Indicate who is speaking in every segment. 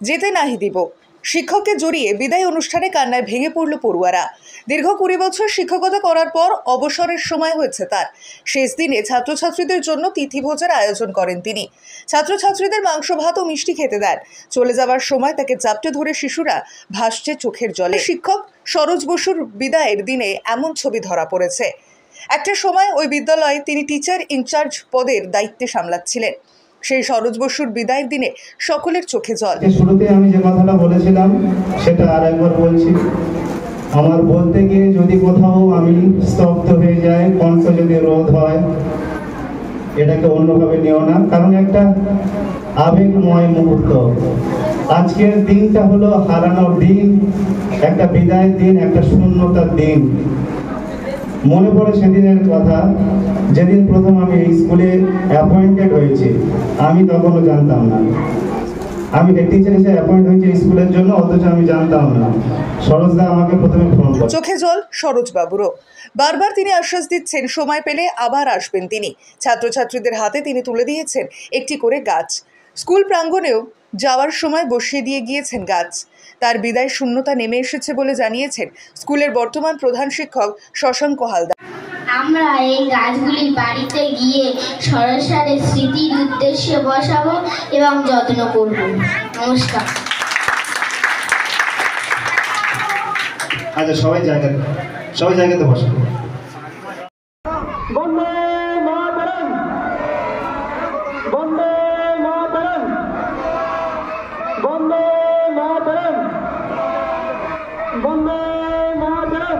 Speaker 1: যেতে নাহি দিব। শিক্ষককে জড়িয়ে বিদায় অনুষ্ঠানে কান্নায় ভেঙে পড়ল পড়ুয়ারা। দীর্ঘ 20 বছর শিক্ষকতা করার পর অবসরের সময় হয়েছে তার। শেষ দিনে ছাত্রছাত্রীদের জন্য তিথিভোজের আয়োজন করেন তিনি। ছাত্রছাত্রীদের মাংস ভাত ও মিষ্টি খেতে দেন। চলে যাওয়ার সময় তাকে জাপটে ধরে শিশুরা ভাসছে চোখের জলে। শিক্ষক সরোজ বসুর বিদায়ের দিনে এমন ছবি ধরা পড়েছে। একটা সময় ওই বিদ্যালয়ে তিনি টিচার ইনচার্জ পদের দায়িত্বে সামলাচ্ছিলেন। সেই সরোজ বসুর বিদায়ের দিনে সকলের চোখে জল।
Speaker 2: শুরুতে আমি যে কথাটা বলেছিলাম সেটা আরেকবার বলছি। আমার বলতে গিয়ে যদি কোথাও আমি স্তব্ধ হয়ে যাই, কণ্ঠ যদি রোধ হয়, এটাকে অন্যভাবে নিও না, কারণ একটা আবেগময় মুহূর্ত। আজকের দিনটা হলো হারানোর দিন, একটা বিদায়ের দিন, একটা শূন্যতার দিন। মনে পড়ে সেদিনের কথা, যেদিন প্রথম আমি এই স্কুলে অ্যাপয়েন্টেড হয়েছি। আমি তখনও জানতাম না আমি হেড টিচার হিসেবে অ্যাপয়েন্ট হয়েছি স্কুলের জন্য, অথচ আমি জানতাম না। সরোজদা আমাকে প্রথমে ফোন করে।
Speaker 1: চোখে জল সরোজ বাবুরও। বারবার তিনি আশ্বাস দিচ্ছেন সময় পেলে আবার আসবেন তিনি। ছাত্রছাত্রীদের হাতে তিনি তুলে দিয়েছেন একটি করে গাছ। স্কুল প্রাঙ্গণেও যাওয়ার সময় বসিয়ে দিয়ে গিয়েছেন গাছ। তার বিদায় শূন্যতা নেমে এসেছে বলে জানিয়েছেন স্কুলের বর্তমান প্রধান শিক্ষক শশাঙ্ক হালদার।
Speaker 3: আমরা এই গাছগুলি বাড়িতে গিয়ে সরসারের স্মৃতির উদ্দেশ্যে বসাবো এবং যত্ন করব। নমস্কার।
Speaker 2: আচ্ছা, সবাই জায়গাতে বসো।
Speaker 4: বন্দে মাতরম, বন্দে মাতরম, বন্দে মাতরম, বন্দে মাতরম,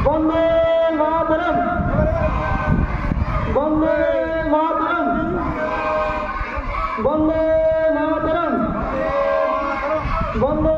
Speaker 4: বন্দে মাতরম, বন্দে মাতরম, বন্দে মাতরম, বন্দে